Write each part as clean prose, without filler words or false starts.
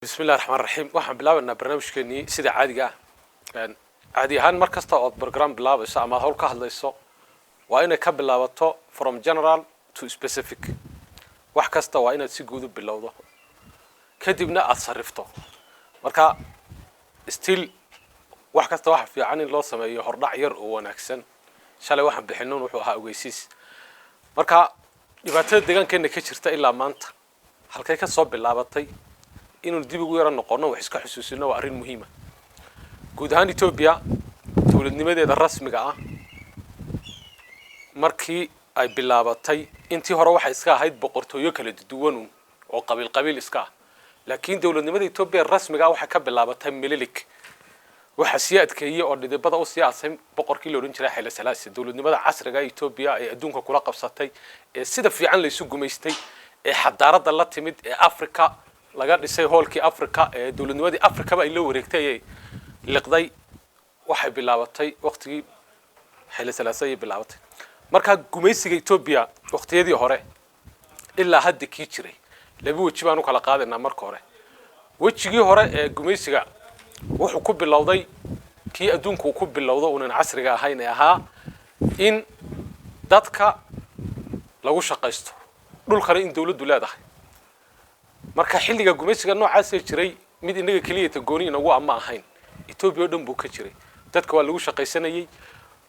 بسم الله الرحمن الرحيم waxaan bilaabaynaa barnaamijkeeni sida caadiga ah caadi ahaan markasta oo program bilaabayso ama hawl ka hadlayso waa inay ka bilaabato from general to specific wax kasta waa inaad si guud u bilowdo kadibna aad sarifto marka still wax kasta waxa fiican in loo sameeyo hordhac yar oo wanaagsan shalay waxaan bixinno wuxuu ahaa ogeysiis marka dhibaatada deegaankeena ka jirta ilaa maanta halkay ka soo bilaabatay inuu dib ugu yara noqono wax iska xusuusino waa arrin muhiim ah guud ahaan Ethiopia dawladnimadeeda rasmiga ah markii ay bilaabatay intii hore waxa iska ahayd boqortooyo kala duwan oo qabiil iska ah laakiin dawladnimada Ethiopia rasmiga waxa ka bilaabatay Menelik waxa si adkeeyay oo dhidibada u siyaasay boqorkii la oran jiray Haile Selassie dawladnimada casriga ee Ethiopia ee adduunka kula qabsatay ee sida fiican la isu gumaystay ee xadaarada la timid ee Afrika laga dhisay hoolkii Afrika ee dawladnimadii Afrika ay la wareegtay liqday waxay bilaabatay waqtigii Haile Selassie ay bilaabatay marka gumaysiga Ethiopia waqtiyadii hore ilaa hadda kii jiray laba waji baan u kala qaadanaa marka hore wajigii hore ee gumaysiga wuxuu ku bilowday kii adduunku ku bilowdo oo casriga ahayn ee ahaa in dadka lagu shaqaysto dhulkana in dawladdu leedahay marka xilliga gumaysiga noocaas ah jiray mid inaga kaliya tagooni inagu ama ahayn Ethiopia dhan buu ka jiray dadka waa lagu shaqaysanayay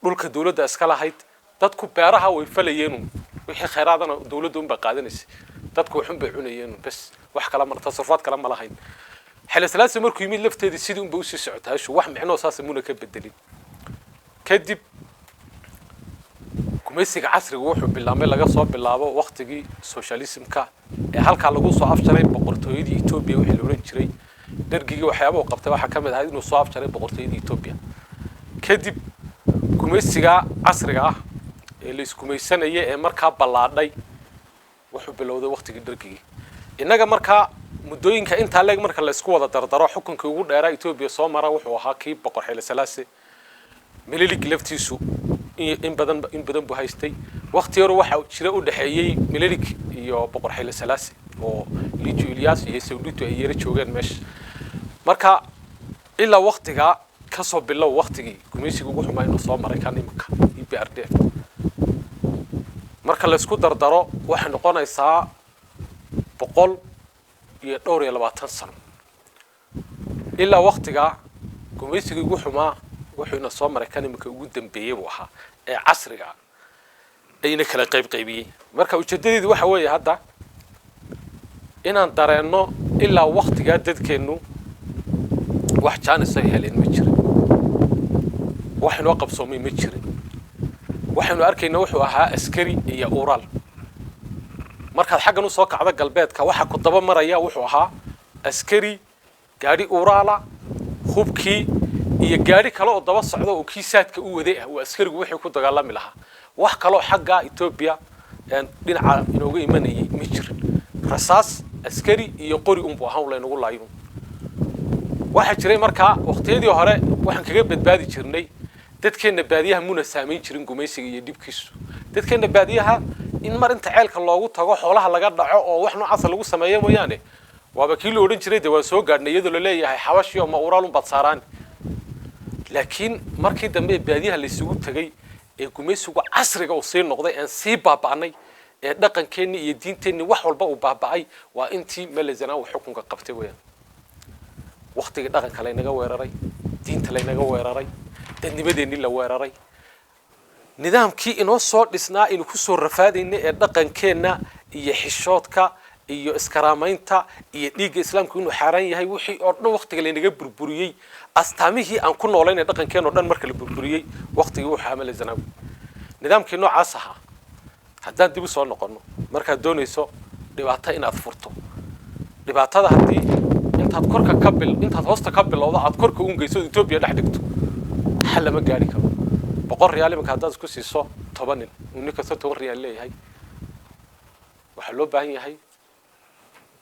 dhulka dawladda iska lahayd dadku beeraha way falayeen wixii khayraadana dawladdu u baqaadanaysay dadku waxun bay cunayeen bas wax kala marta tasarrufaad kala ma lahayn Haile Selassie markuu yimid lafteedii sidii uu sii socotay wax micno saas muuna ka bedelin kadib gumaysiga casriga wuxuu bilaabay laga soo bilaabo waqtigii socialismka ee halka lagu soo afjaray boqortooyadii Ethiopia wixii la oran jiray dargigii waxyaabo uu qabtay waxa kamid ah inuu soo afjaray boqortooyadii Ethiopia kadib gumaysiga casriga ah ee la isku maysanayay ee markaa balaadhay wuxuu bilowday waqtigii dargigii inaga markaa muddooyinka inta leeg marka la isku wada dardaro xukunkii ugu dheeraa Ethiopia soo mara wuxuu ahaa kii boqor Haile Selassie Menelik laftiisu in badan buu haystay waqti yar waxa jira u dhaxeeyay Menelik iyo boqor Haile Selassie oo Lijo Ilyas iyo Sawdito ay yara joogeen meesha marka ilaa waqtiga ka soo bilow waqtigii gumaysigu wuxuu maayno soo maray kan imka EPRDF marka la isku dardaro waxa noqonaysaa 120 sano ilaa waqtiga gumaysigu wuxuu wuxuuna soo maray kan imka ugu dambeeyay waxa ee casriga ayna kala qaybiyay marka ujeedadeedu waxa weeye hadda inaan dareeno ilaa waqtiga dadkeenu wax jaanis ay heleen ma jiro waxna qabsoomay ma jiro waxaanu arkaynaa wuxuu ahaa askari iyo ural marka xaqan u soo kacda galbeedka waxa ku daba maraya wuxuu ahaa askari gaari urala hubki iyo gaari kale oo daba socdo oo kiisaadka u waday ah oo askarigu wixii ku dagaalami lahaa wax kale oo xagga Ethiopia dhinaca inooga imanayay ma jirin rasaas askari iyo qori buu ahaan leenugu laayo waxa jiray marka waqtiyadii hore waxaan kaga badbaadi jirnay dadkeena baadiyaha muna saameyn jirin gumaysiga iyo dibkiisu dadkeena baadiyaha in mar inta ceelka loogu tago xoolaha laga dhaco oo wax noocaas lagu sameeyo mooyaane waaba kii la oran jiray waa soo gaadhnay iyadoo la leeyahay xawashi oo ma uraalun bad saaraan laakiin markii dambe baadiyaha la isugu tagay ee gumaysigu casriga oo sii noqday aan sii baabaanay ee dhaqankeeni iyo diinteeni wax walba uu baabacay waa intii Malazana uu xukunka qabtay weeyaan waqtiga dhaqanka la inaga weeraray diinta la inaga weeraray dadnimadeeni la weeraray nidaamkii inoo soo dhisnaa inuu ku soo rafaadayna ee dhaqankeena iyo xishoodka iyo iskaraamaynta iyo dhiigga islaamku inuu xaraan yahay wixii oo dhan waqtiga la inaga burburiyay astaamihii aan ku noolayn dhaqankeena oo dhan marka la burburiyay waqtigii uu xaamil zanaawi nidaamkii noocaas ahaa haddaan dib u soo noqono marka doonayso dhibaato inaad furto dhibaatada hadii intaad hoosta ka bilowdo aad korka u geyso Ethiopia dhex dhigto xal ma gaari karo boqor riyaal imka hadaad isku siiso 10 nin ninka 10 riyaal leeyahay waxa loo baahan yahay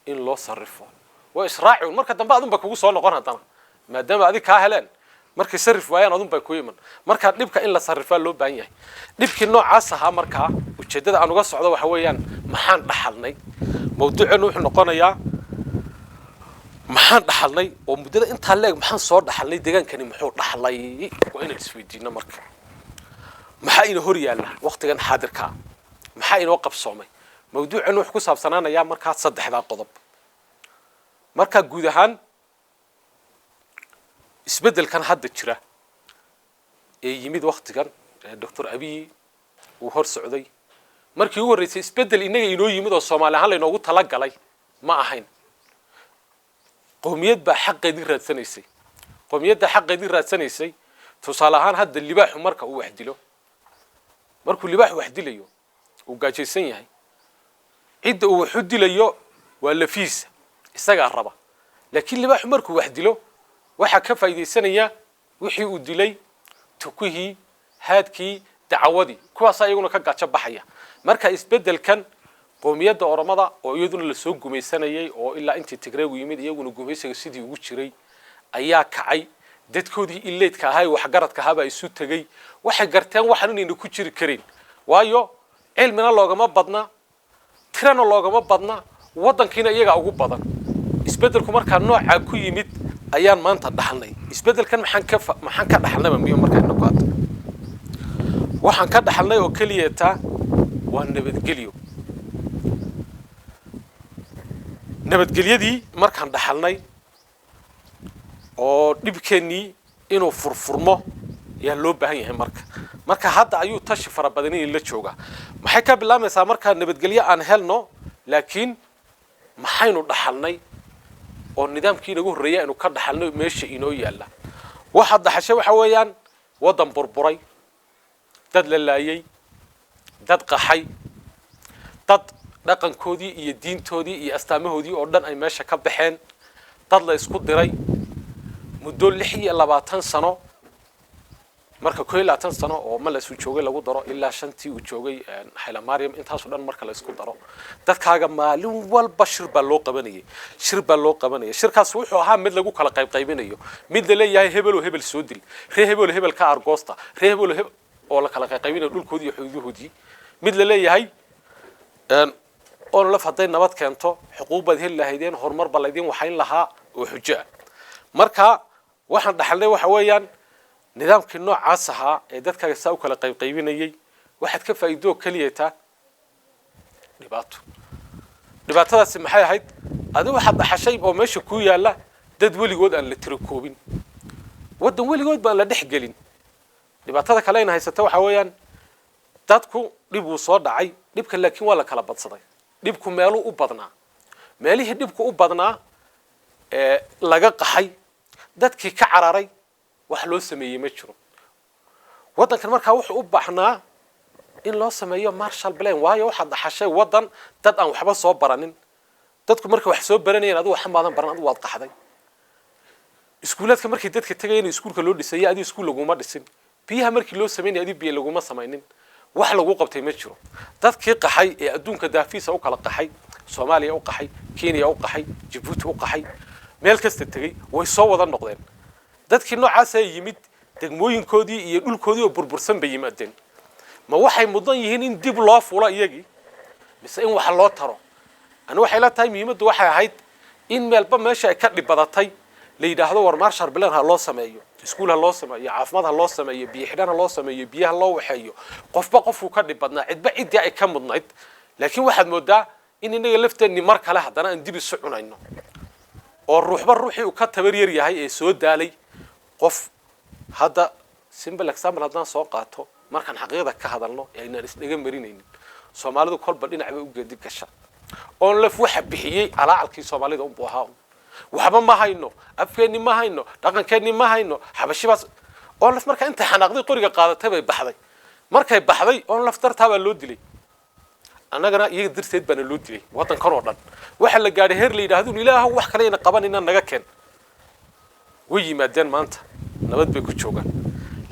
in loo sarrifo waa israaci marka dambe adun ba kugu soo noqon hadana maadaama adi ka heleen markii sarrif waayaan adun ba ku yiman marka dhibka in la sarrifaa loo baahan yahay dhibkii noocaas ah marka ujeedada aan uga socdo waxa weeyaan maxaan dhaxalnay mawduucuna wuxuu noqonayaa maxaan dhaxalnay oo muddada intaa leeg maxaan soo dhaxalnay deegaankani muxuu dhaxlay waa inaan isweydiino marka maxaa ina hor yaalla waqtigan xaadirka maxaa inoo qabsoomay mawduucan wuxuu ku saabsanaanayaa markaa saddexdaa qodob marka guud ahaan isbeddelkan hadda jira ee yimid waqtigan Dr. Abiy uu hor socday markii ugu horeysay isbeddel inaga inoo yimid oo Soomaali ahaan inoogu tala galay ma ahayn qowmiyad baa xaqeedii raadsanaysay qowmiyadda xaqeedii raadsanaysay tusaale ahaan hadda libaaxu marka uu wax dilo markuu libaaxu wax dilayo uu gaajaysan yahay cidda uu wax dilayo waa lafiisa isaga raba laakiin libaaxu markuu wax dilo waxa ka faa'iideysanaya wixii uu dilay tukihii haadkii dacwadii kuwaas ayaguna ka gaajo baxaya marka isbeddelkan qowmiyadda Oromada oo iyaduna la soo gumaysanayay oo ilaa intii Tigreegu yimid iyaguna gumaysiga sidii ugu jiray ayaa kacay dadkoodii ileedka ahay wax garadka haba isu tagay waxay garteen waxaan inayna ku jiri karin waayo cilmina loogama badna tirana loogama badna wadankiina iyaga ugu badan isbeddelku marka nooca ku yimid ayaan maanta dhaxalnay isbeddelkan maxaan ka dhaxalnay miyo marka inoo qaato waxaan ka dhaxalnay oo kaliya taa waa nabadgelyadii markaan dhaxalnay oo dhibkeennii inuu furfurmo yaa loo baahan yahay marka hadda ayuu tashi fara badan in la jooga maxay ka bilaamaysaa marka nabadgelyo aan helno laakiin maxaynu dhaxalnay oo nidaamkii nagu horeeyay inuu ka dhaxalno meesha inoo yaala waxa dhaxashay waxa weeyaan wadan burburay dad la laayay dad qaxay dad dhaqankoodii iyo diintoodii iyo astaamahoodii oo dhan ay meesha ka baxeen dad la isku diray muddo 26 sano marka 22 sano oo ma la soo joogay lagu daro ilaa 5tii uu joogay Xayla Maryam intaas oo dhan marka la isku daro dadkaaga maalin walba shir baa loo qabanayay shirkaas wuxuu ahaa mid lagu kala qaybinayo mid la leeyahay hebel soo dil hebel ka argoosta hebel oo la kala qaybinayo dhulkoodii iyo xuduudoodii mid la leeyahay oo la faday nabad keento xuquuqbad hel lahaydeen horumar balaydin waxayn lahaa oo xujo marka waxaan dhaxalnay waxa weeyaan nidaamkii noocaas ahaa ee dadka saa u kala qaybinayay waxaad ka faa'iido kaliya dhibaatadaasi maxay ahayd adigu waxaad dhaxashay oo meesha ku yaala dad weligood aan la tiro koobin wadan weligood baan la dhexgelin dhibaatada kale in haysata waxa weeyaan dadku dhib uu soo dhacay dhibka laakiin waa la kala badsaday dhibku meelu u badnaa meelihii dhibku u badnaa laga qaxay dadkii ka cararay wax loo sameeyay ma jiro wadankan marka wuxuu u baahnaa in loo sameeyo Marshall Plan waayo waxa dhaxashay wadan dad aan waxba soo baranin dadku marka wax soo baranayeen adigu wax maadan baran adigu waad qaxday iskuuladka markii dadka tagayeen iskuulka loo dhisay adigu iskuul laguma dhisin biyaha markii loo sameeyay adigu biyo laguma sameeynin wax lagu qabtay ma jiro dadkii qaxay ee adduunka daafiisa u kala qaxay Soomaaliya u qaxay Kenya u qaxay Djibouti u qaxay meel kasta tagay way soo wada noqdeen dadkii noocaas ay yimid degmooyinkoodii iyo dhulkoodii oo burbursan bay yimaadeen ma waxay mudan yihiin in dib loo fuulo iyagii mise in wax loo taro ana waxay la tahay muhiimaddu waxay ahayd in meelba meesha ay ka dhibadatay la yiraahdo war Marshall Plan ha loo sameeyo iskuul ha loo sameeyo caafimaad ha loo sameeyo biyo xidhan ha loo sameeyo biyaha loo waxeeyo qofba qofku ka dhibadnaa cidba cidii ay ka mudnayd laakiin waxaad moodaa in inaga lafteeni mar kale hadana aan dib isu cunayno oo ruuxba ruuxii uu ka tabar yar yahay ee soo daalay qof hadda simple example hadaan soo qaato markaan xaqiiqada ka hadalno aynaan isdhaga marinaynin Soomaalidu kolba dhinac bay u geedi gasha oo laf waxa bixiyay alaalkii Soomaalida u baahan waxba ma hayno afkeeni ma hayno dhaqankeeni ma hayno xabashibaas oo laf marka inta xanaaqday qoriga qaadatay bay baxday markay baxday oo laf dartaaba loo dilay annagana iyaga dirteed bana loo dilay wadankan oo dhan waxa la gaaray heer la yiraahdo ilaaha wax kale ina qabanina naga keen way yimaadeen maanta nabad bay ku joogan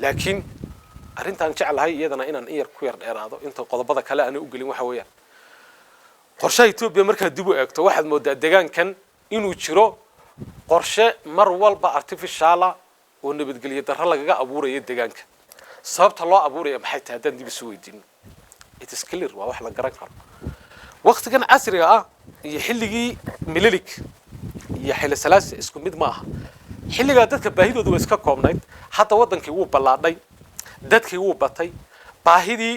laakiin arintan jecelahay iyadana inaan iyar ku yar dheeraado inta qodobada kale aan u gelin waxa weeyaan qorshaha Itoobiya marka dib u eegto waxaad moodaa deegaankan inuu jiro qorshe mar walba artificial oo nabadgelyo darro lagaga abuurayo deegaanka sababta loo abuurayo maxay tahay haddaan dib isu weydiino it is clear waa wax la garan karo waqtigan casriga ah iyo xilligii mililik iyo xilli salaasi isku mid ma aha xilliga dadka baahidoodu way iska koobnayd hadda wadankii wuu ballaadhay dadkii wuu batay baahidii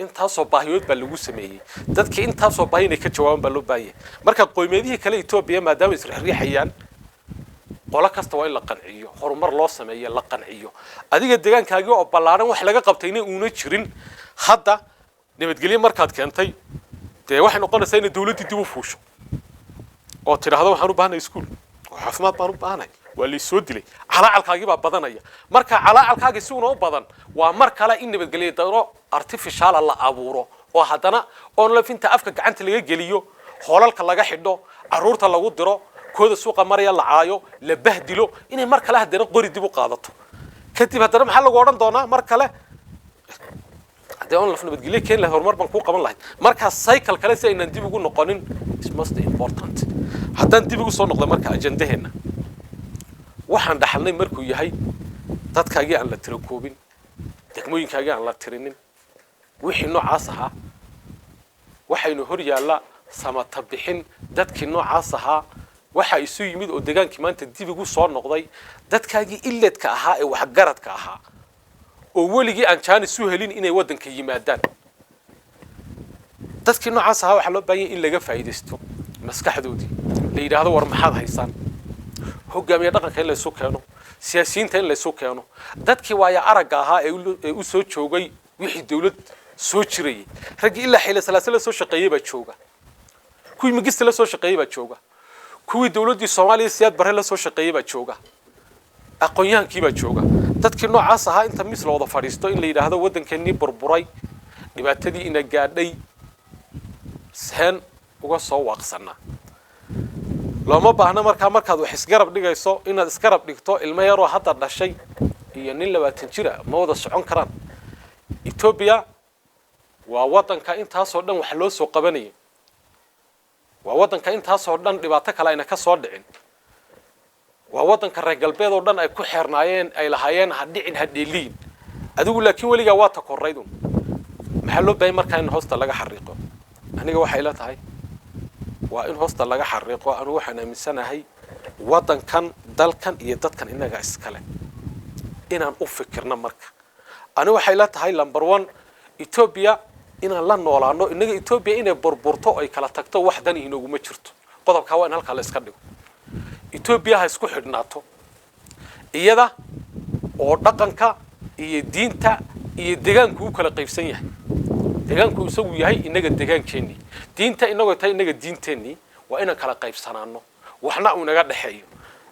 intaasoo baahiyood baa lagu sameeyey dadkii intaasoo baahi inay ka jawaabaan baa loo baahiyay marka qoymeedihii kale Itoobiya maadaama isriixayaan qola kasta waa in la qanciyo horumar loo sameeyo la qanciyo adiga deegaankaagii oo ballaaran wax laga qabtayna uuna jirin hadda nabadgelyo markaad keentay dee waxay noqonaysaa in dawladdu dib u fuusho oo tiraahdo waxaan u baahnay iskuul caafimaad baan u baahnay waa la soo dilay calaalkaagii baa badanaya marka calaalkaagii si uu badan waa mar kale in nabadgelyo daro artificial la abuuro oo haddana on la finta afka gacanta laga geliyo hoolalka laga xidho caruurta lagu diro kooda suuqa maraya la caayo la bahdilo inay mar kale haddana qori dib u qaadato kadib haddana maxaa lagu oran doonaa mar kale hadii on la nabadgelyo keen la horumar baan ku qaban lahayd marka cycle kale si aynan dib ugu noqonin is most important haddaan dib ugu soo noqdo marka ajandaheena waxaan dhaxalnay markuu yahay dadkaagii aan la tiro koobin degmooyinkaagii aan la tirinin wixii noocaas ahaa waxaynu hor yaalla samata bixin dadkii noocaas ahaa waxa isu yimid oo deegaankii maanta dib ugu soo noqday dadkaagii ileedka ahaa ee wax garadka ahaa oo weligii aan jaanis u helin inay wadanka yimaadaan dadkii noocaas ahaa waxa loo baahan yahay in laga faa'iideysto maskaxdoodii la yiraahdo war maxaad haysaan hogaamiye dhaqanka in la isu keeno siyaasiyiinta in la isu keeno dadkii waaya aragga ahaa ee u soo joogay wixii dawlad soo jiray ragii ilaa xilli salaasala soo shaqeeyay baa jooga kuwii magista la soo shaqeeyay baa jooga kuwii dawladii Soomaaliya siyaad bare la soo shaqeeyay baa jooga aqoonyahaankii baa jooga dadkii noocaas ahaa inta mis loo wada fadhiisto in la yiraahdo wadankeennii burburay dhibaatadii ina gaadhay seen uga soo waaqsana looma baahna markaad wax isgarab dhigayso inaad isgarab dhigto ilmo yar oo hadda dhashay iyo nin 20 jir ah ma wada socon karaan Ethiopia waa wadanka intaasoo dhan wax loo soo qabanayay waa wadanka intaasoo dhan dhibaato kale ayna ka soo dhicin waa wadanka reer galbeed oo dhan ay ku xirnaayeen ay lahaayeen hadhicin hadheeliin adigu laakiin waliga waa ta korreydun maxaa loo baahay markaa in hoosta laga xariiqo aniga waxa ila tahay waa in hoosta laga xariiqo anu waxaan aaminsanahay wadankan dalkan iyo dadkan inaga iskale inaan u fikirno marka anu waxa ila tahay number 1 Ethiopia inaan la noolaano inaga Ethiopia inay burburto ay kala tagto waxdan inoogu ma jirto qodobka waa in halka la iska dhigo Ethiopia ha isku xidhnaato iyada oo dhaqanka iyo diinta iyo deegaanku u kala qaybsan yahay deegaanku isagu yahay inaga deegaankeeni diinta inagu tahay inaga diinteeni waa inaan kala qaybsanaano waxna uu naga dhaxeeyo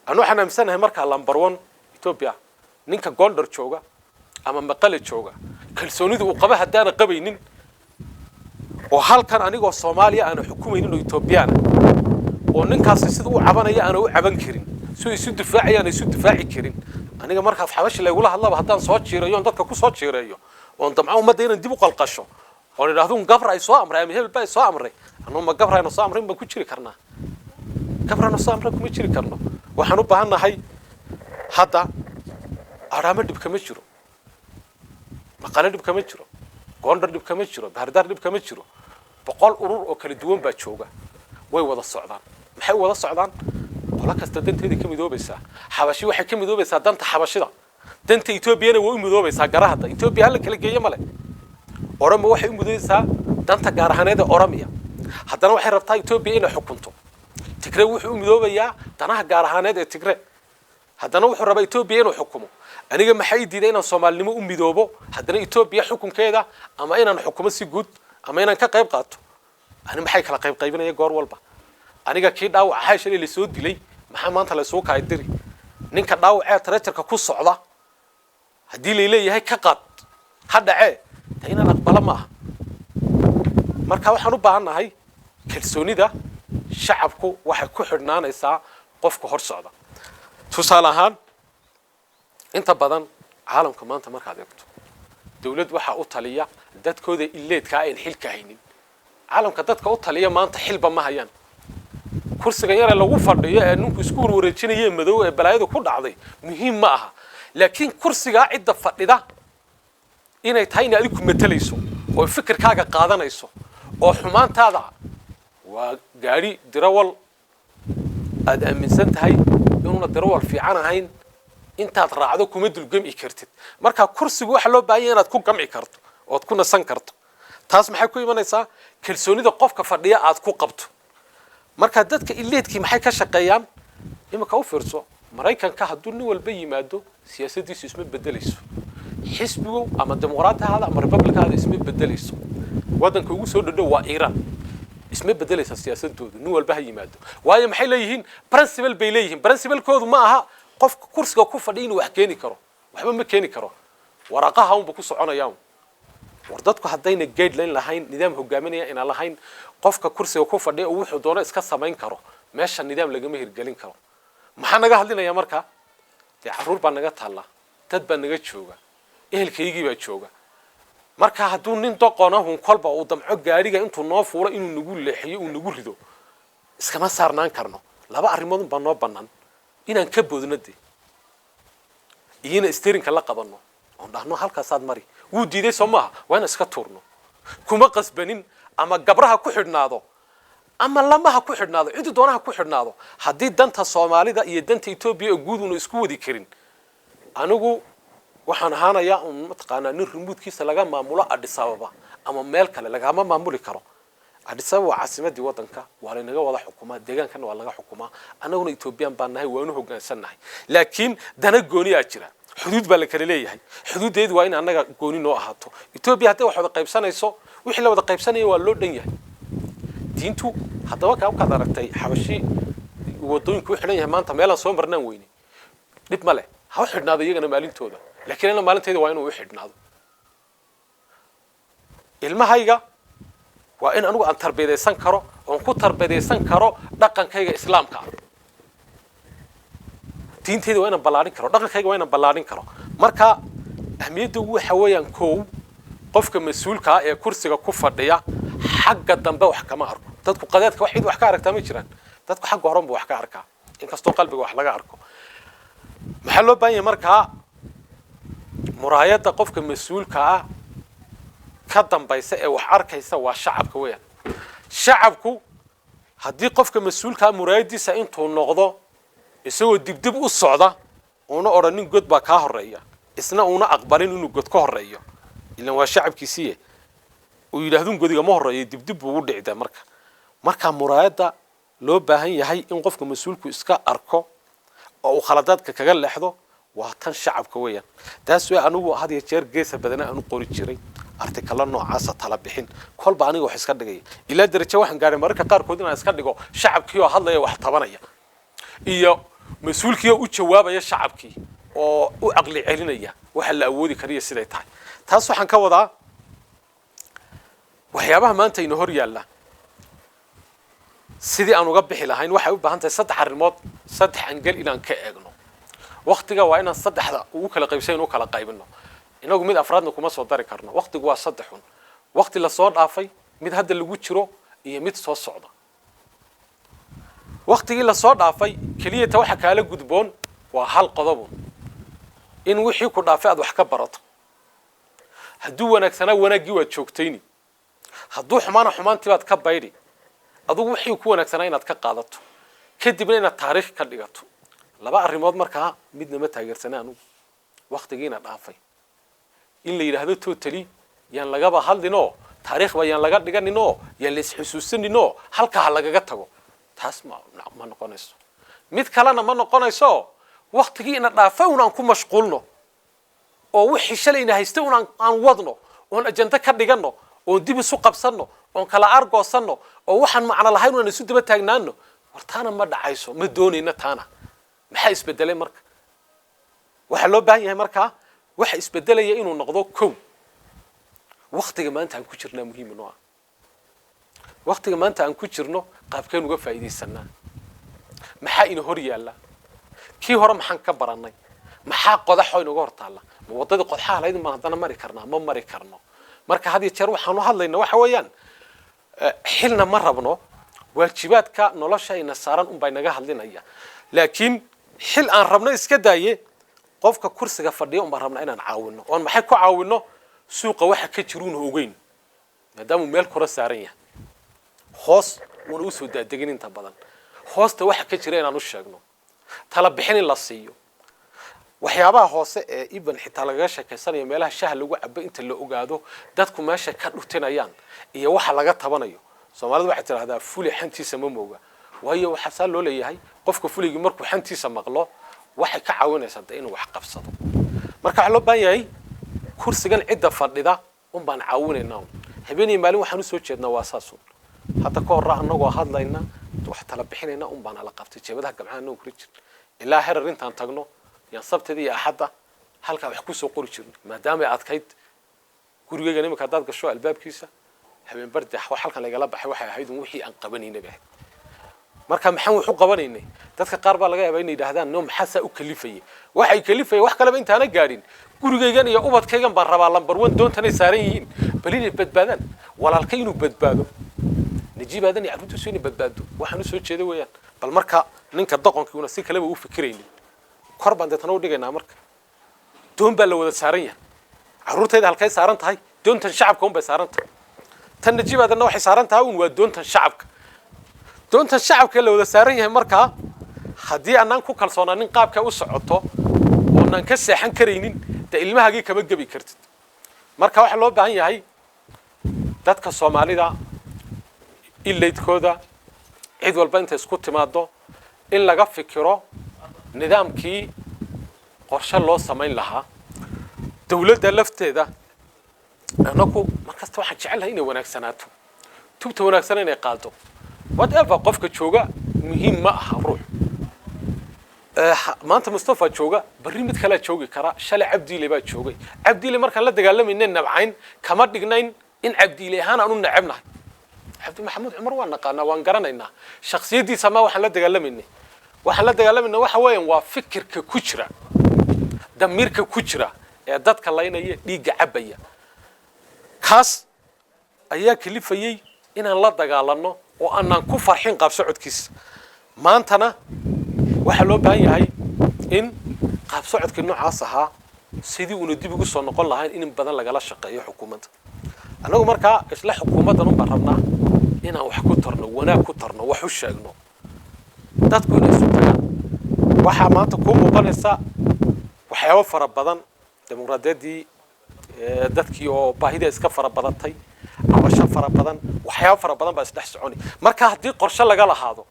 anu waxaan aaminsanahay marka number 1 Ethiopia ninka Gondar jooga ama Maqale jooga kalsoonidu uu qaba hadaan qabaynin oo halkan anigoo Soomaaliya aan xukumaynin oo Ethiopian oo ninkaas sida uu cabanaya aan u caban karin soo isu difaacayaan isu difaaci karin aniga markaas xabash la igula hadlaba hadaan soo jiirayo dadka ku soo jiirayo oo damca umada inaan dib u qalqasho oo yiraahdo gabra ay soo amray ama hebel bay soo amray anu ma gabra ay soo amray ma ku jiri karnaa gabra ay soo amray kuma jiri karno waxaan u baahanahay hadda araama dib kama jiro Maqale dib kama jiro Gondar dib kama jiro Bahardar dib kama jiro boqol urur oo kala duwan baa jooga way wada socdaan maxay wada socdaan qola kasta danteedii ka midoobaysaa xabashi waxay ka midoobaysaa danta xabashida danta Ethiopiana way u midoobaysaa garahada Ethiopia hal kala geeyo male Oromo waxay u midoobaysaa danta gaar ahaaneed Oromia haddana waxay rabtaa Ethiopia inay xukunto Tigray wuxuu u midoobayaa danaha gaar ahaaneed ee Tigray haddana wuxuu rabaa Ethiopia inuu xukumo aniga maxay diiday inaan Soomaalinimo u midoobo haddana Ethiopia xukunkeeda ama inaan xukumo si guud ama inaan ka qayb qaato ani maxay kala qayb qaybinaya goor walba aniga kii dhaawac xaashay la soo dilay maxaa maanta la soo kaay diri ninka dhaawac treacherka ku socda hadii la leeyahay ka qaad hadhace inaan aqbala ma marka waxaan u baahanahay kalsoonida shacabku waxay ku xidhnaanaysaa qofka hor socda tusaale ahaan inta badan caalamka maanta markaad eegto dawlad waxa u taliya dadkooda ileedka ay xilka haynin caalamka dadka u taliya maanta xilba ma hayaan kursiga yar lagu fadhiyo ee ninku isku wareejinayay madow ee balaayada ku dhacday muhiim ma aha laakiin kursiga cid fadhida inay tahay in adigu matalayso oo fikirkaaga qaadanayso oo xumaantaada waa gaari dirawal aad aaminsantahay inuuna darawal fiican ahayn intaad raacdo kuma dulgami kartid marka kursigu waxa loo baahan yahay inaad ku gamci karto oo ku nasan karto taas maxay ku imanaysaa kalsoonida qofka fadhiya aad ku qabto marka dadka ileedkii maxay ka shaqeeyaan imika u fiirso Maraykanka hadduu nin walba yimaado siyaasaddiisu isma bedelayso xisbigu ama dimuqraadiga ama republicada isma bedelayso wadanka ugu soo dhadhow waa Iran isma bedelaysa siyaasadoodu nin walba ha yimaado waayo maxay leeyihiin principle bay leeyihiin principle-koodu ma aha qofka kursiga ku fadhiya inuu wax keeni karo waxba ma keeni karo waraqaha unba ku soconayaan war dadku haddayna guideline lahayn nidaam hogaaminaya in aan lahayn qofka kursiga ku fadhiya uu wuxuu doono iska samayn karo meesha nidaam lagama hirgelin karo maxaa naga hadlinaya marka caruur baa naga taala dad baa naga jooga ehelkaygii baa jooga marka hadduu nin doqona hun kolba uu damco gaariga intuu noo fuulo inuu nagu leexiyo uu nagu rido iskama saarnaan karno laba arrimood baa noo bannaan inaan ka boodno iyana steerinka la qabano oo dhahno halkaasaad mari wuu diiday Soomaha waa in iska tuurno kuma qasbanin ama gabraha ku xidhnaado ama lamaha ku xidhnaado cid doonaha ku xidhnaado haddii danta Soomaalida iyo danta Itoobiya guuduna isku wadi karin anigu waxaan ahaanayaa mataqaanaa nin remote-kiisa laga maamulo Addis Ababa ama meel kale laga maamuli karo Addis Ababa waa caasimadii wadanka waa la naga wada xukumaa deegaankan waa laga xukumaa anaguna Ethiopian baan nahay waanu hogaansanahay laakiin dana gooni ah jira xuduud baa la kala leeyahay xuduudeedu waa in anaga gooni noo ahaato Ethiopia hadday wax wada qaybsanayso wixii la wada qaybsanayo waa loo dhan yahay diintu haddaba ka aragtay xabashi wadooyinku u xiran yahay maanta meelaan soo marnaan weyne dib ma leh ha u xidhnaado iyagana maalintooda laakiin ana maalinteeda waa inuu u xidhnaado ilmahayga waa in anigu aan tarbiyadeysan karo oo ku tarbiyadeysan karo dhaqankayga islaamka diinteeda waa inaan ballaarin karo dhaqankayga waa inaan ballaarin karo marka ahmiyaddu waxa weeyaan koow qofka mas'uulka ah ee kursiga ku fadhiya xagga dambe wax kama arko dadku qadaadka wax ka aragtaa ma jiraan dadku xagga horanba wax ka arkaa inkastoo qalbiga wax laga arko maxaa loo baahan yahay markaa muraayada qofka mas'uulka ah ka dambaysa ee wax arkaysa waa shacabka weeyaan shacabku haddii qofka mas'uulka muraayadiisa intuu noqdo isagoo dibdib u socda una oranin god baa ka horeeya isna una aqbalin inuu god ka horeeyo ilaa waa shacabkiisii oo yiraahdun godiga ma horeeyo dibdib uu dhicda marka muraayada loo baahan yahay in qofka mas'uulku iska arko oo khaladaadka kaga leexdo waa tan shacabka weeyaan taas way anigu had iyo jeer geesa badan aan qori jiray artikala noocaas tala bixin kolba aniga wax iska dhigay ilaa darajo waxaan gaaray marka qaar kood inaan iska dhigo shacabkii oo hadlaya wax tabanaya iyo mas'uulkii oo u jawaabaya shacabkii oo u aqli celinaya waxa la awoodi kariyo siday tahay taas waxaan ka wadaa waxyaabaha maanta inoo hor yaalla sidii aan uga bixi lahayn waxa u baahan tahay saddex arrimood saddex angal inaan ka eegno waqtiga waa inaan saddexda ugu kala qaybsayno u kala qaybino inagu mid afraadna kuma soo dari karno waqtigu waa saddexun waqti la soo dhaafay mid hadda lagu jiro iyo mid soo socda waqtigii la soo dhaafay kaliya ta waxa kala gudboon waa hal qodob in wixii ku dhaafay aad wax ka barato hadduu wanaagsanaa wanaagii waad joogtayni hadduu xumaantii baad ka bayri adigu wixii ku wanaagsanaa inaad ka qaadato kadibna inaad taariikh ka dhigato laba arrimood markaa midna ma taageersanaa anigu waqtigiina dhaafay in la yiraahdo totally yaan lagaba hadlinoo taariikh bayaan laga dhiganinoo yaan la isxusuusaninoo halka lagaga tago taas ma noqonayso mid kalena ma noqonayso waqtigiina dhaafay unaan ku mashquulno oo wixii shalayna haystay aan wadno oo ajanda ka dhigano oo dib isu qabsano oo kala argoosano oo waxaan macna lahayn oo isu daba taagnaano wartaana ma dhacayso ma doonayna taana maxay isbedelay marka waxa loo baahan yahay marka waxa isbedelaya inuu noqdo kow waqtiga maanta aan ku jirnaa muhiim ah waqtiga maanta aan ku jirno qaabkeen uga faa'iideysanaa maxaa ina hor yaala kii hore maxaan ka baranay maxaa qodaxo inaga hortaala ma wadada qodaxaha lahayd ma hadana mari karnaa ma mari karno marka hadii jeer waxaan u hadlaynaa waxa weeyaan xilna ma rabno waajibaadka nolosha ina saaran un bay naga hadlinaya laakiin xil aan rabno iska daaye qofka kursiga fadhiyo un baan rabnaa inaan caawino oo maxay ku caawino suuqa waxa ka jiruuna ogeyn maadaama meel kora saaran yahay hoos wana u soo daadegin inta badan hoosta waxa ka jira inaan u sheegno tala bixin in la siiyo waxyaabaha hoose ee iban xitaa laga sheekeysanayo meelaha shaah lagu cabo inta la ogaado dadku meesha ka dhutinayaan iyo waxa laga tabanayo Soomaalidu waxay tiraahdaa fuli xantiisa ma mooga waayo waxa sal loo leeyahay qofka fuliga markuu xantiisa maqlo waxay ka caawinaysaa inuu wax qabsado marka waxa loo baahan yahay kursigan cidda fadhida baan caawinaynaa habeenii maalin waxaan u soo jeednaa waa saasun hadda ka hor anagoo hadlayna wax tala bixinayna baan la qabtay jeebadaha gabcaan oo ku jir ilaa heer intaan tagno yaan sabtidii axada halka wax ku soo qori jirnay maadaama ay adkayd gurigayga nimanka dad gasho albaabkiisa habeen barda wax halkan laga la baxay waxay ahayd wixii aan qabanaynay marka maxaan wuxuu qabanaynay dadka qaar baa laga yaabaa inay yiraahdaan no maxaa u kalifay waxay kalifay wax kale intaana gaarin gurigaygan iyo ubadkaygan baan rabaa lambar 1 doontanay saaran yihiin bal inay badbaadaan walaalkay inuu badbaado najiibaadan iyo carruurtu soo inay badbaado waxaan u soo jeeday weeyaan bal marka ninka doqonkiina si kale u fikiraynin kor baan dadana u dhigaynaa marka doon baa la wada saaran yahay carruurtayda halkay saaran tahay doontan shacabka un bay saaran tahay tan najiibaadan waxay saaran tahay waa doontan shacabka la wada saaran yahay marka haddii aanan ku kalsoonaanin qaabka u socoto oo aan ka seexan kareynin ta ilmahaagii kama gabi kartid marka waxa loo baahan yahay dadka Soomaalida ilaydkooda cid walba inta isku timaado in laga fikiro nidaamkii qorshe loo sameyn lahaa dawladda lafteeda anaku markasta waxaan jecelahay inay wanaagsanaato tubta wanaagsan inay qaado whatever qofka jooga muhiim ma aha ruux maanta Mustafa jooga bari mid kale joogi kara shalay Cabdiile baa joogay Cabdiile markaan la dagaalamayna nabcayn kama dhignayn in Cabdiile ahaan aanu nacabnahay Cabdi Maxamuud Umar waan naqaana waan garanaynaa shakhsiyadiisa ma waxaan la dagaalamayna waxa weeyaan waa fikirka ku jira damirka ku jira ee dadka laynaya dhiiga cabaya kaas ayaa kalifayay inaan la dagaalano oo aanan ku farxin qaab socodkiisa maantana waxa loo baahan yahay in qaab socodka noocaas ahaa sidii uu dib ugu soo noqon lahayn in badan laga shaqeeyo xukuumadda anagu marka isla xukuumaddan baan rabnaa inaan wax ku tarno wanaag ku tarno wax u sheegno dadku inay isu tagaan waxa maanta ku muuqanaysa waxyaabo fara badan dimuqraadiyadii dadkii oo baahida iska fara badatay cabasho fara badan waxyaabo fara badan baa isdhex soconay marka haddii qorshe laga lahaado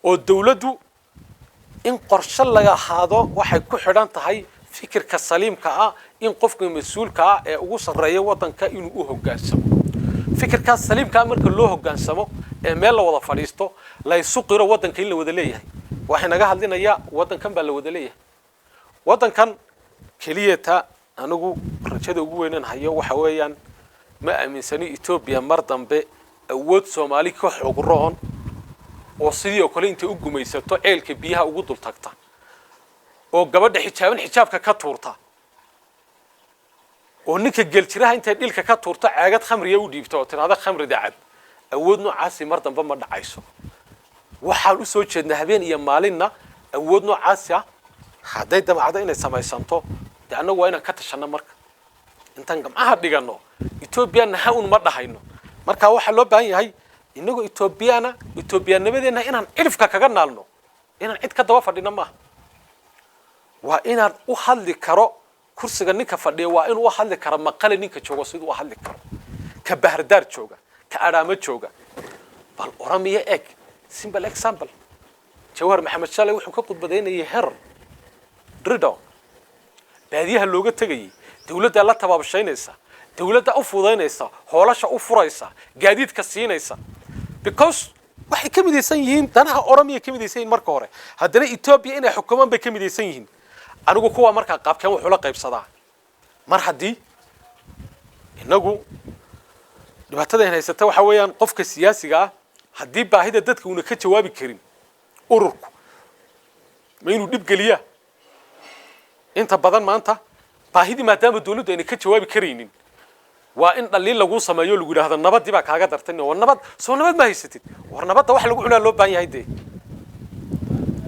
oo dawladdu in qorshe laga haado waxay ku xidhan tahay fikirka saliimka ah in qofka mas'uulka ah ee ugu sareeyo wadanka inuu u hoggaansamo fikirka saliimka marka loo hoggaansamo ee meel la wada fadhiisto la isu qiro wadanka in la wada leeyahay waxa naga hadlinaya wadankan baa la wada leeyahay wadankan keliyata anigu rajada ugu weynaan hayo waxa weeyaan ma aaminsani Ethiopia mar dambe awood Soomaali ka xoog roon oo sidoo kale inta u gumaysato ceelka biyaha ugu dul tagta oo gabadha xijaabka ka tuurta oo ninka geeltiraha inta dhilka ka tuurta caagad khamriya u dhiibto oo tiraada khamri dacad awood noocaas mar dambe ma dhacayso waxaan u soo jeednaa habeen iyo maalinna awood noocaas haday damacada inay samaysanto anagu waa inaan ka tashano marka intaan gamcaha dhigano Ethiopia ha un ma dhahayno marka waxa loo baahan yahay inagu Ethiopianimadeena inaan cilifka kaga naalno inaan cid ka daba fadhino ma waa inaan u hadli karo kursiga ninka fadhiya waa inuu u hadli karo maqale ninka jooga sidoo u hadli karo ka bahardaar jooga ka araama jooga bal oramiya eg simple example Jawhar Maxamed Shalay wuxuu ka qudbadeynayay heer drido baadiyaha looga tagay dawladda la tabaabshaynaysa dawladda u fuudeynaysa hoolasha u furaysa gaadiidka siinaysa because waxay ka midaysan yihiin danaha oramiya ka midaysan yihiin marka hore haddana Ethiopia inay xukuuman bay ka midaysan yihiin anigu kuwa marka qaabkan wuxuu la qaybsadaa mar hadii inagu dhibaatada haysata waxa weeyaan qofka siyaasiga ah hadii baahida dadka uu ka jawaabi karin ururku ma inuu dib galiya inta badan maanta baahidi maadaama dawladdu ay ka jawaabi kareynin waa in dhaliil lagu sameeyo lagu yiraahdo nabadii baa kaaga dartay oo nabad ma haysatid war nabadda wax lagu cunaa loo baahan yahay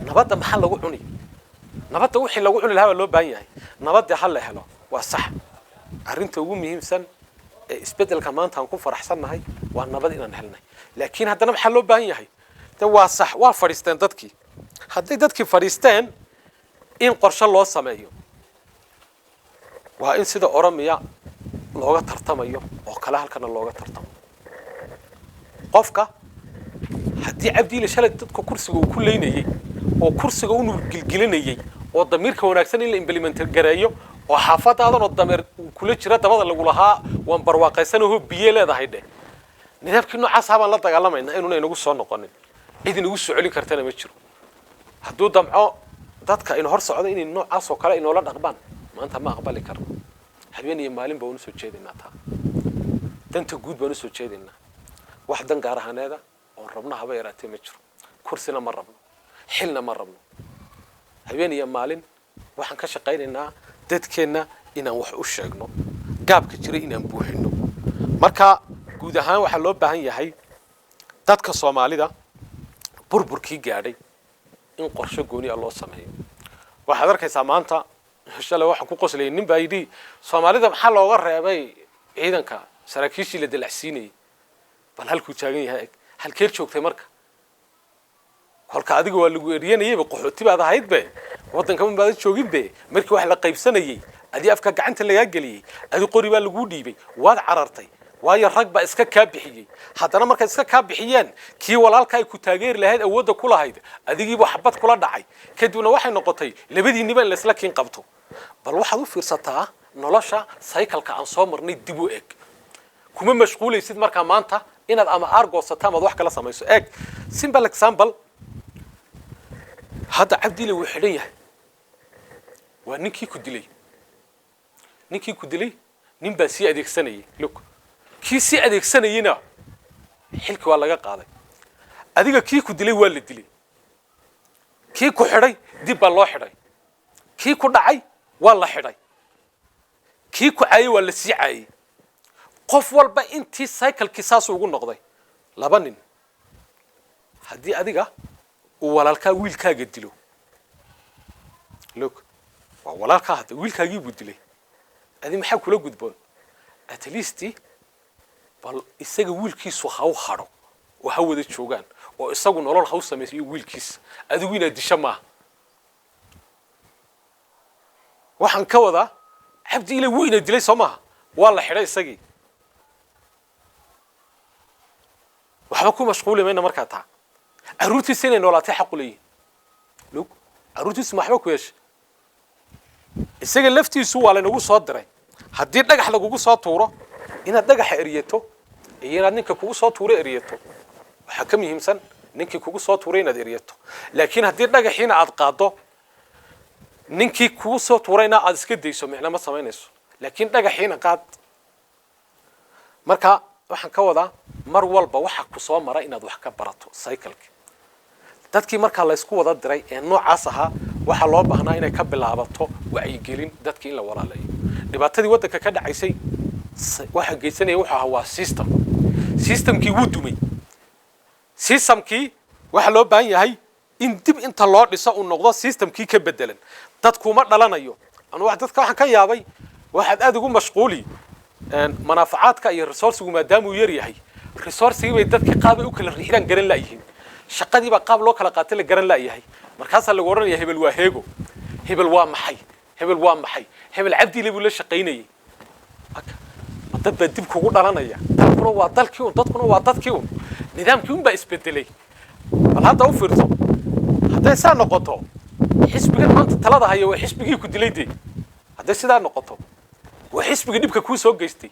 nabadda maxaa lagu cunay nabadda wixii lagu cuni lahaa loo baahan yahay nabadda hal la helo waa sax arinta ugu muhiimsan ee isbedelka maanta aan ku faraxsanahay waa nabad inaan helnay laakiin haddana maxaa loo baahan yahay ده واصح وفريستان دتكي هدي دتكي فريستان إن قرش الله سمايو وإن سيدا أوراميا لوغا ترتمايو وكلا هلكن لوغا ترتم قفكا هدي عبدي لشلت ددكو كرسيغو ku leynayay oo kursiga uu gilgilinayay oo damiirka wanaagsan in la implement gareeyo oo xaafadaadan oo damiir kula jira dabada lagu lahaa waan barwaaqaysanahay biye leedahay de nidaamkii noocaas ah baan la dagaalamayna inuu inagu soo noqonin cid inagu soo celin kartana ma jiro hadduu damco dadka in hor socdo in noocaas oo kale inoo la dhaqbaan maanta ma aqbali karno habeen iyo maalin baa uu soo jeedinaa taa danta guud baa uu soo jeedinaa wax dan gaar ahaaneeda oo rabna haba yaraatay ma jiro kursina ma rabno xilna ma rabno habeen iyo maalin waxaan ka shaqaynaynaa dadkeena inaan wax u sheegno gaabka jira inaan buuxino marka guud ahaan waxa loo baahan yahay dadka Soomaalida burburkii gaadhay in qorshe gooni ah loo sameeyo waxaad arkaysaa maanta shalay waxa ku qoslay nin baa yidhi Soomaalida maxaa looga reebay ciidanka saraakiishii la dilacsiinay bal halku taagan yahay halkeer joogtay marka kolka adiga waa lagu eriyanayay qaxooti baad ahayd be wadanka ma baad joogin be markii wax la qaybsanayay adii afka gacanta laga galiyay adii qori baa lagu dhiibay waad carartay waayo rag ba iska ka bixiyay haddana marka iska ka bixiyeen kii walaalka ay ku taageer lahayd awoodda ku lahayd adigii wax xabad kula dhacay kadibna waxay noqotay labadii niman la isla kiin qabto bal waxaad u fiirsataa nolosha cycle-ka aan soo marnay dib u eg kuma mashquulaysid marka maanta inaad ama argoosataa ama wax kala samayso eg simple example هذا عبدي لو حريه ونكي كدلي نكي كدلي نبى سي أديك سنة لوك كي سي أديك سنة ينا حلك ولا قاعد أديك كي كدلي ولا دلي كي كحري دي بالله حري كي كدعي ولا حري كي كعي ولا سي عي قف والبا انتي سايكل كيساس وقول نقضي لبنين هدي أديك walaalka wiilkaaga dilo look walaalka hada wiilkaagii buu dilay adii maxaa kula gudboon at least bal isaga wiilkiisu ha u haro oo ha wada joogan oo isagu nolol ha u sameeyo wiilkiis adigu ina disha ma waxaan ka wada abdi ila wiina dilay Soomaa waa la xiray isagii waxba ku mashquulimayna markaa taa أروتي سنة ولا تحقلي لوك أروتي سمحوا كويش السجل لفتي سوى على نجوم صادرة هدي نجح لجوم صادورة إن نجح قريته إيه نك كوجو صادورة قريته وحكم يهمسن نك كوجو صادورة إن قريته لكن هدي نجح هنا عاد قاضي نك كوجو صادورة إن عاد سكدي سمعنا ما سمعناش لكن نجح هنا قاض مركا waxaan ka wada mar walba waxa ku soo maray inaad wax ka barato cycle-ka dadkii marka la isku wada diray ee noocaas aha waxa loo baahnaa inay ka bilaabato wacyigelin dadkii in la walaalayo dhibaatadii wadanka ka dhacaysay waxa geysanaya waxa waa systemkii wuu dumay systemkii waxa loo baahan yahay in dib inta loo dhiso uu noqdo systemkii ka bedelan dadku ma dhalanayo anu wax dadka waxaan ka yaabay waxaad aad ugu mashquuli منافعاتك أي resource ومادام ويريحي resource يبي تدك قابل وكل الرحلة جرن لا يهين شقة دي بقابل وكل قاتل جرن لا يهي مركز اللي وراني هبل وهيجو هبل وام حي هبل وام حي هبل عبدي اللي بيقول شقيني طب بديب كوجود على نيا تكونوا وعطل كيون تكونوا وعطل كيون نظام كيون بقى إسبتلي هذا هو فرصة هذا سان نقطة حسب كده أنت ثلاثة هي وحسب كده كدلي دي هذا سان نقطة وحسب جديبك كوي سوق جستي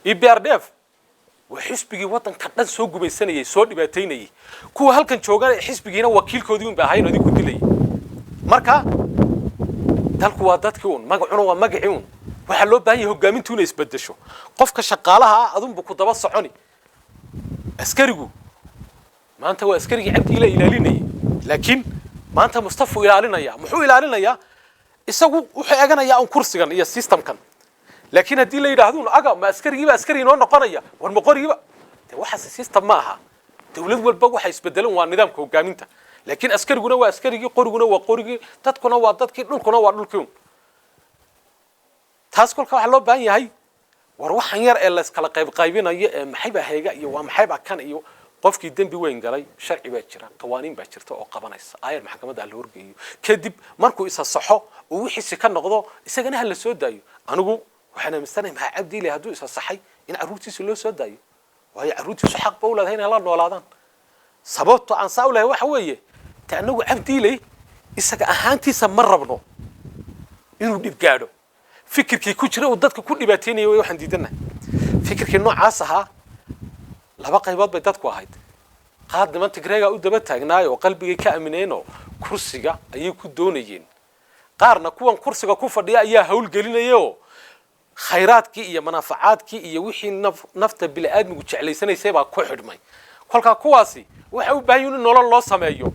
EPRDF وحسب جي وطن كتن سوق بيسنة يسود بيتيني كوا هل كان شوغان حسب جينا وكيل كوديون بهاينا دي كدلي مركا دالكوا دات كون مجعون ومجعون وحلو بهاي هجامين تونس بدشوا قفك شقالها أظن بكو دبص عني أسكرجو ما أنت هو أسكرجي عبد إلى ليني لكن ما أنت مصطفى إلى علينا يا محو إلى علينا يا isagu wuxuu eeganaya aan kursigan iyo systemkan laakiin hadii la yiraahdo aga ma askari noo noqonaya war ma qoriba waxa system ma aha dawlad walba waxa isbedelan waa nidaamka hogaaminta laakiin askariguna waa askarigi qoriguna waa qorigi dadkuna waa dadkii dhulkuna waa dhulkii taas kolka waxa loo baahan yahay war waxan yar ee la iskala qaybinayo ee maxay baa heega iyo waa maxay baa kan iyo qofkii dambi weyn galay sharci baa jira qawaaniin baa jirta oo qabanaysa ayar maxkamadda la horgeeyo kadib markuu isa saxo oo wixii ka noqdo isagana hal la soo daayo anigu waxaan aaminsanahay ma cabdi ilaa haduu isa saxay in caruurtiisa loo soo daayo waayo caruurtiisu xaq baa u leedahay in la noolaadaan sababto aan saawlahay waxa weeye ta anagu cabdi ilaa isaga ahaantiisa ma rabno inuu dib gaadho fikirkii ku jira oo dadka ku dhibaateynaya waxaan diidanahay fikirkii noocaas ahaa laba qaybood bay dadku ahayd qaad niman Tigreega u daba taagnaayo oo qalbigay ka aamineen kursiga ayay ku doonayeen qaarna kuwan kursiga ku fadhiya ayaa hawl gelinayo khayraadkii iyo manaafacaadkii iyo wixii nafta bil aadmigu jeclaysanayay baa ku xidhmay kolka kuwaasi waxa u baahan yihiin nolol loo sameeyo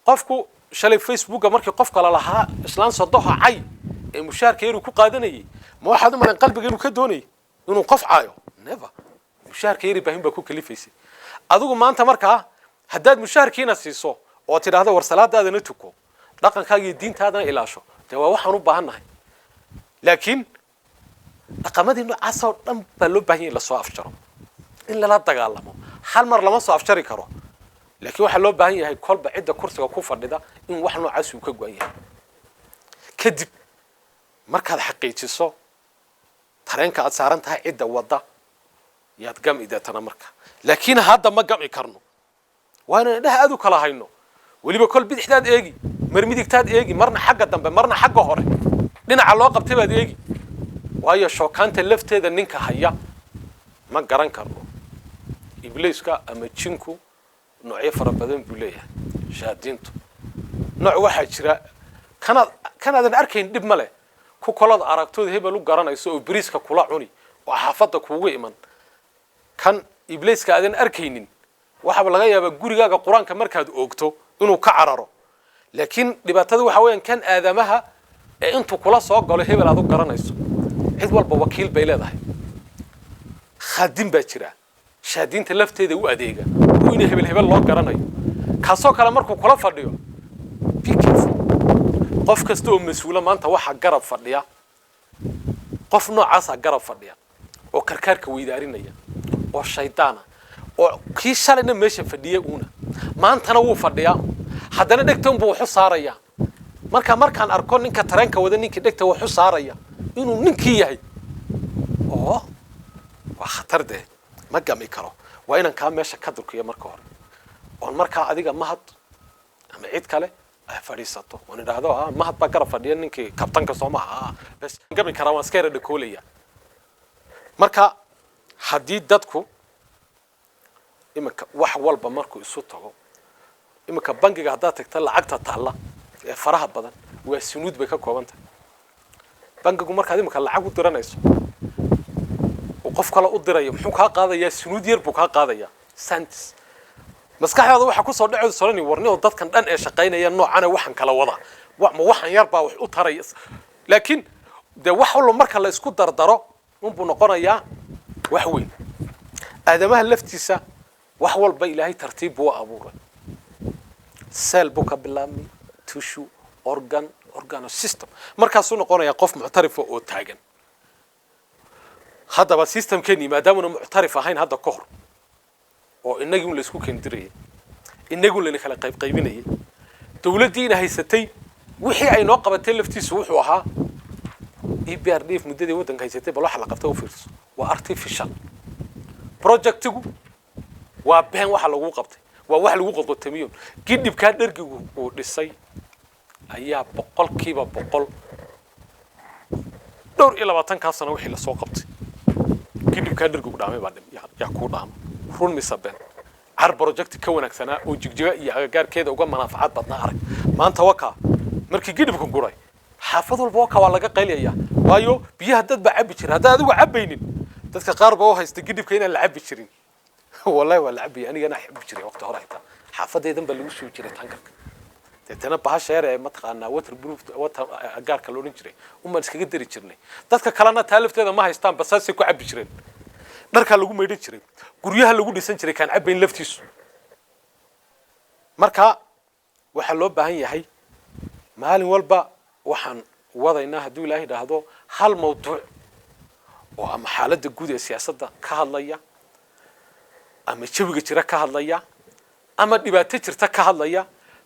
qofku shalay Facebook markii qof kala lahaa islaan sadoha cay ee mushaarkeedu ku qaadanayay ma waxaad u malan qalbigeenu ka doonay inuu qof caayo never mushaarkeedu baahin baa ku kalifaysay adigu maanta markaa haddaad mushaarkiina siiso oo tiraahdo war salaadaadana tuko dhaqankaaga iyo diintaadana ilaasho waa waxaan u baahanahay laakiin dhaqamadii noocaas oo dhan baa loo baahan yahay la soo afjaro in lala dagaalamo hal mar lama soo afjari karo laakiin waxa loo baahan yahay kolba cidda kursiga ku fadhida in wax noocaas uu ka go'an yahay kadib markaad xaqiijiso tareenka aad saaran tahay cidda wada yaad gam idatana marka laakiin hadda ma gami karno waana dhaha aad u kala hayno waliba kol bidixdaad eegi mar midigtaad eegi marna xagga dambe marna xagga hore dhinaca loo qabtay baad eegi waayo shookaanta lafteeda ninka haya ma garan karno ibliiska ama jinku noocyo fara badan buu leeyahay shaadiintu nooc waxa jira kanaadan arkayn dib male ku kolada aragtooda hebel u garanayso oo bariiska kula cuni oo xaafada kuugu iman kan ibliiska aadan arkaynin waxa laga yaabaa gurigaaga quraanka markaad oogto inuu ka cararo laakiin dhibaatada waxa weeyaan kan aadamaha ee intuu kula soo galo hebel aad u garanayso cid walba wakiil bay leedahay khadin baa jira shaadiinta lafteeda u adeega oo in hebel loo garanayo kaasoo kale markuu kula fadhiyo qof kasta oo mas'uula maanta waxa garab fadhiya qof noocaas garab fadhiya oo karkarka weydaarinaya oo shaydaana oo kii shalayna meesha fadhiya una maantana wuu fadhiya haddana dhegtan buu wuxuu saaraya markaan arko ninka tareenka wada ninkii dhegta wuxuu saaraya inuu ninkii yahay oo waa khatar de ma gami karo waa inaan ka meesha ka durkiyo marka hore oo marka adiga mahad ama cid kale ay fadhiisato oo nidhaahdo mahad baa garab fadhiya ninkii kabtanka Soomaaliya bas gami kara waan iska reedo koolaya marka haddii dadku imika wax walba markuu isu tago imika bangiga haddaad tagta lacagta taalla ee faraha badan waa sunuud bay ka kooban tahay bangigu markaad imika lacag u diranayso oo qof kale u dirayo muxuu ka qaadayaa sunuud yar buu ka qaadayaa cents maskaxdaada waxa ku soo dhacay sorani warni oo dadkan dhan ee shaqaynaya noocana waxan kala wada waxan yar baa wax u taray laakiin de wax walba marka la isku dardaro buu noqonayaa wax weyn aadamaha laftiisa wax walba ilaahay tartiib buu abuuray cell buu ka bilaabmay tissue organ system markaas uu noqonayaa qof muctarif oo taagan hadaba systemkeeni maadaama uu muctarif ahayn hadda ka hor oo inagu la isku keendirayay inagu la kala qaybinayay dawladdiina haysatay wixii ay noo qabatay laftiisu wuxuu ahaa EBRDF muddadii wadanka haysatay bal waxa la qabtay u fiirso waa artificial projectigu waa been waxa lagu qabtay waa wax lagu qodqotamiyo gidibka dhargigu uu dhisay ayaa 100% dhowr iyo 20 sano wixii la soo qabtay gidibka dhargigu dhaamay baa yaa ku dhaamay run misaben ar project ka wanaagsanaa oo jigjiga iyo agagaarkeeda uga manaafacaad badnaa arag maanta waka markii gidibku guray xaafad walba waka waa laga qaylaya waayo biyaha dad ba cabi jira hadda adigu cabaynin dadka qaar baa haysta gidibka inaan la cabi jirin wallahi waa la cabi aniga ana xib jiray waqti hore inta xaafadeedan ba lagu soo jiray tankarka dadana bahasheer ee mataqaana waterproof agaarka loo dhin jiray uma iskaga dari jirnay dadka kalena taalifteeda ma haystaan basaasay ku cabi jireen dharka lagu meedhin jiray guryaha lagu dhisan jiray kan cabayn laftiisu marka waxa loo baahan yahay maalin walba waxaan wadaynaa haduu ilaahay dhaahdo hal mawduuc oo ama xaaladda guud ee siyaasadda ka hadlaya ama jawiga jira ka hadlaya ama dhibaato jirta ka hadlaya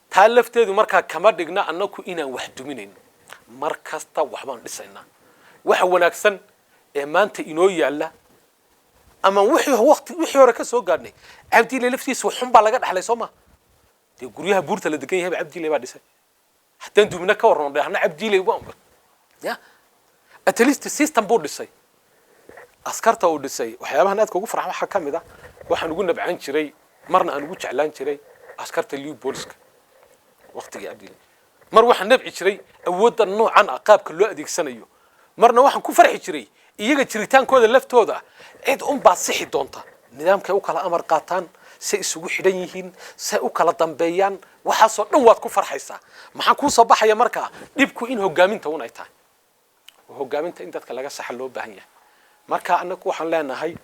taa lafteedu markaa kama dhigna annagu inaan wax duminayno mar kasta waxbaan dhisaynaa waxa wanaagsan ee maanta inoo yaala ama wixii hore ka soo gaadhnay cabdiile laftiisa waxun baa laga dhaxlay Soomaa dee guryaha buurta la degan yahay cabdiile baa dhisay haddaan dumina ka warran dhahna cabdiile waa ya at least system buu dhisay askarta uu dhisay waxyaabaha aadka ugu farxan waxa kamid ah waxaan ugu nabcan jiray marna aan ugu jeclaan jiray askarta liu booliska waqtiga cabdiile mar waxaan nabci jiray awoodda noocan qaabka loo adeegsanayo marna waxaan ku farxi jiray iyaga jiritaankooda laftooda cid baa sixi doonta nidaamka u kala amar qaataan si isugu xidhan yihiin si u kala dambeeyaan waxa soo dhan waad ku farxaysaa maxaa ku soo baxaya markaa dibku in hogaaminta ay tahay hogaaminta in dadka laga sax loo baahan yahay marka anagu waxaan leenahay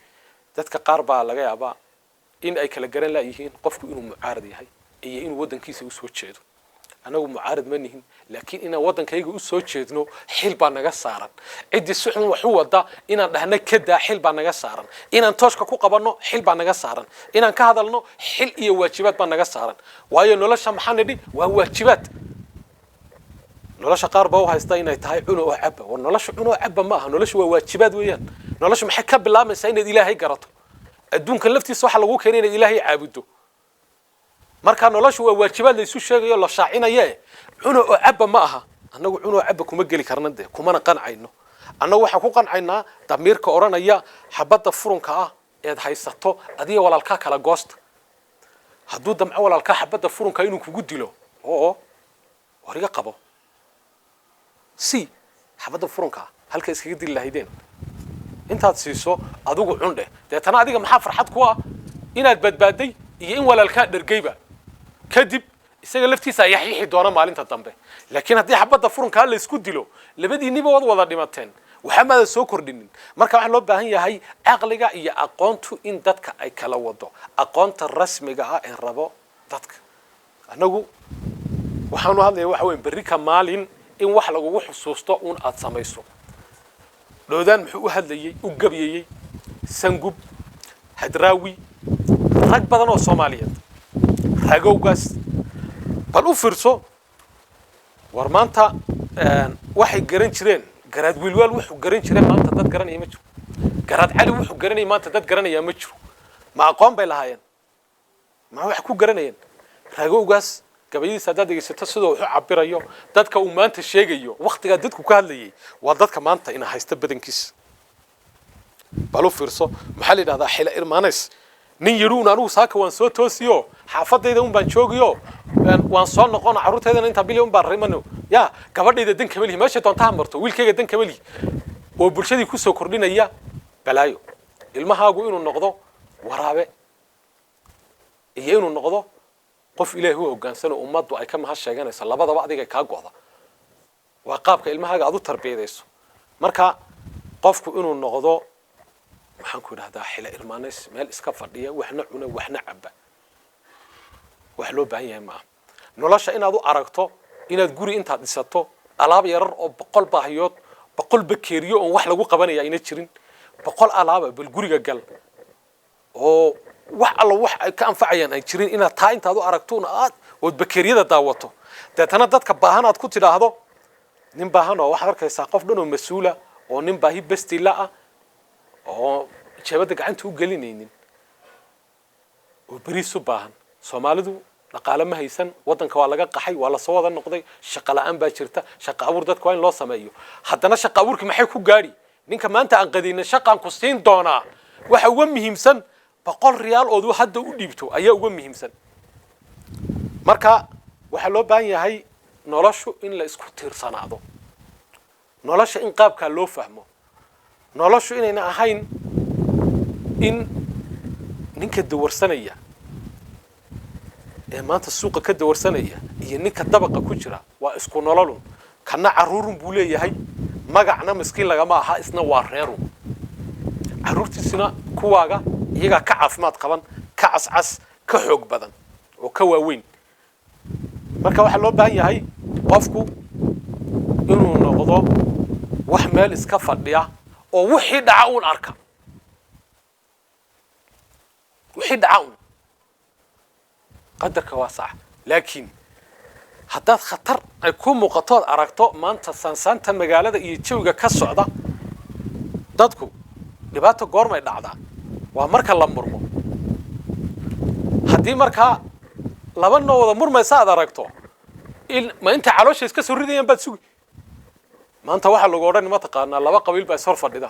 dadka qaar baa laga yaabaa in ay kala garan la yihiin qofku inuu mucaarad yahay iyo inuu wadankiisa u soo jeedo anagu mucaarad ma nihin laakiin inaan wadankayga u soo jeedno xil baa naga saaran cidi suxun wax u wada inaan dhahna kada xil baa naga saaran inaan tooshka ku qabanno xil baa naga saaran inaan ka hadalno xil iyo waajibaad baa naga saaran waayo nolosha maxaan nidhi waa waajibaad nolosha qaar baa u haysta inay tahay cuno oo cabba war nolosha cuno oo cabba ma aha nolosha waa waajibaad weeyaan nolosha maxay ka bilaamaysaa inaad ilaahay garato adduunka laftiisa waxa lagu keenay inaad ilaahay caabudo marka noloshu waa waajibaad la isu sheegayo la shaacinayo cuno oo cabba ma aha anagu cuno oo cabba kuma geli karna de kuma qancayno anagu waxa ku qancaynaa damiirka oranaya xabada furunka ah ee haysato adiga walaalka kala goosta hadduu damco walaalka xabada furunka inuu kugu dilo oo wariga qabo si xabada furunka halka iskaga dil lahaydeen intaad siiso adigu cunde deetana adiga maxaa farxad ku ah inaad badbaaday iyo in walaalka dhargayba kadib isaga laftiisa yaxixi doona maalinta dambe laakiin haddii xabada furunka la isku dilo labadiiniba wada dhimateen waxa ma soo kordhinin marka waxa loo baahan yahay aqliga iyo aqoontu in dadka ay kala wado aqoonta rasmiga ah ee rabo dadka anagu waxaanu hadlay waxa weyn bari ka maalin in wax lagu xusuusto un aad samayso doodaan muxuu u hadlayay u gabiyay sangub hadraawi rag badan oo Soomaaliyeed ragowgaas bal u fiirso war maanta waxay garan jireen garaad wiilwaal wuxuu garan jiray maanta dad garanaya ma jiro garaad cali wuxuu garanay maanta dad garanaya ma jiro ma aqoon bay lahaayeen ma wax ku garanayeen ragowgaas gabaydiisa dad dhigaysta sidoo wuxuu cabirayo dadka uu maanta sheegayo waqtiga dadku ka hadlayay waa dadka maanta ina haysta badankiis bal u fiirso maxaa la yiraahdaa xila irmaaneys nin yaruuna anigu saaka waan soo toosiyo xaafadayda baan joogiyo waan soo noqon carruurtayda inta bilyan baan rimano ya gabadhayda dan kamali meesha doonta marto wiilkayga dan kamali oo bulshadii ku soo kordhinaya balaayo ilmahaagu inuu noqdo waraabe iyo inuu noqdo qof ilaahay u hogaansano ummaddu ay ka mahad sheeganayso labadaba adiga ka go'da waa qaabka ilmahaaga aad u tarbiyadayso marka qofku inuu noqdo waxaan ku yiraahdaa xila irmaaneys meel iska fadhiya waxna cuna waxna cabba wax loo baahan yahay ma nolosha inaad u aragto inaad guri inta dhisato alaab yarar oo 100 baahiyood 100 bakeeriyo oo wax lagu qabanaya ina jirin 100 alaab bal guriga gal oo wax alla wax ay ka anfacayaan ay jirin inaad taa intaad u aragto aad oo bakeeriyada daawato dadana dadka baahan aad ku tiraahdo nin baahan oo wax arkaysa qof dhan oo mas'uula oo nin baahi bastila ah oo jeebada gacanta u gelinaynin oo bariisu baahan Soomaalidu dhaqaale ma haysan wadanka waa laga qaxay waa la soo wada noqday shaqo la'aan baa jirta shaqo abuur dadku waa in loo sameeyo haddana shaqo abuurki maxay ku gaari ninka maanta aan qadina shaqaan ku siin doona waxa ugu muhiimsan 100 riyaal oo hadda u dhiibto ayaa ugu muhiimsan marka waxa loo baahan yahay noloshu in la isku tiirsanaado nolosha in qaabka loo fahmo noloshu inayna ahayn in ninka dawarsanaya ee maanta suuqa ka dawarsanaya iyo ninka dabaqa ku jira waa isku nololun kana caruurun buu leeyahay magacna miskiin laga ma aha isna waa reeru caruurtiisina kuwaaga iyaga ka caafimaad qaban ka cascas ka xoog badan oo ka waaweyn marka waxa loo baahan yahay qofku inuu noqdo wax meel iska fadhiya oo wixii dhaca uu arka wixii dhacaun qadarka waa sax laakiin haddaad khatar ay ku muuqatood aragto maanta sansaanta magaalada iyo jawiga ka socda dadku dhibaato goormay dhacdaa waa marka la murmo haddii markaa laba noo wada murmaysa aad aragto ma inta caloosha iska soo ridayaan baad sugi maanta waxaa lagu odhan ma taqaanaa laba qabiil baa is hor fadhida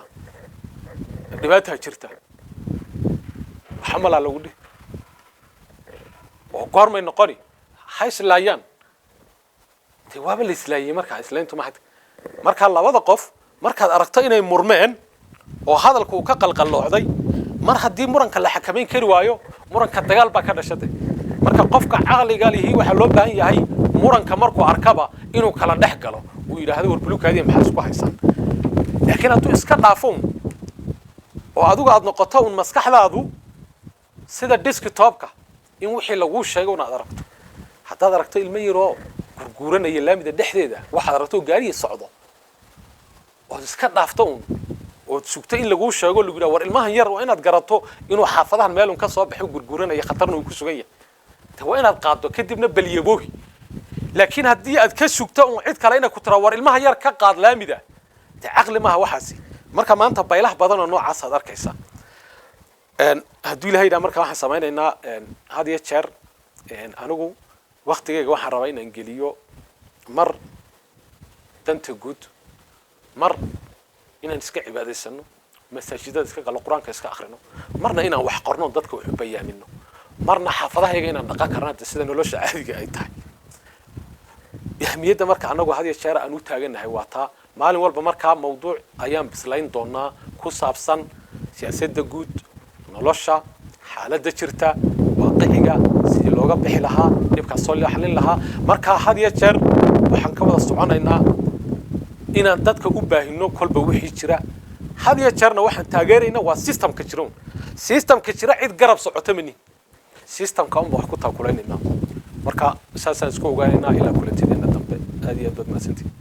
dhibaataa jirta xamalaa lagu dhihi oo goormay noqoni ha islaayaan dee waaba la islaayey markaa islayntu maxay markaa labada qof markaad aragto inay murmeen oo hadalku uu ka qalqalloocday mar haddii muranka la xakamayn kari waayo muranka dagaal baa ka dhashatay marka qofka caqliga lihi waxaa loo baahan yahay muranka markuu arkaba inuu kala dhex galo uu yidhaahdo war bulukaadiya maxaa isku haysaan laakiin hadduu iska dhaafo oo adigu aad noqoto un maskaxdaadu sida desktopka in wixii laguu sheego inaad aragto haddaad aragto ilmo yaroo gurguuranaya laamida dhexdeeda waxaad aragto gaariga socdo ood iska dhaafto un ood sugto in laguu sheego lagu yidhaha war ilmahan yar waa inaad garato inuu xaafadahan meelun ka soo baxo gurguuranaya khatarna uu ku sugan yahay te waa inaad qaaddo kadibna balyaboohi laakiin haddii aad ka sugto un cid kale inay ku tiraa war ilmaha yar ka qaad laamida de caqli maaha waxaasi marka maanta baylah badan oo noocaas aad arkaysaa hadduu ilaahay yidhaha marka waxaan samaynaynaa had iyo jeer anigu waktigeyga waxaan rabaa inaan geliyo mar danta guud mar inaan iska cibaadaysano masaajidada iska galo qur-aanka iska akhrino marna inaan wax qorno dadka wax u bayaamino marna xaafadahayga inaan dhaqan karna sida nolosha caadiga ay tahay ahmiyadda marka anagu had iyo jeer aan u taaganahay waa taa maalin walba markaa mawduuc ayaan bislayn doonaa ku saabsan siyaasadda guud nolosha xaaladda jirta waaqiciga sidii looga bixi lahaa dhibkaas soo xalin lahaa markaa had iyo jeer waxaan ka wada soconaynaa inaan dadka u baahino kolba wixii jira had iyo jeerna waxaan taageeraynaa waa systemka jira cid garab socota mani systemka unba wax ku taakulaynayna marka saasaan isku ogaanaynaa ilaa kulantideena dambe aad iyo aad baad mahadsantihiin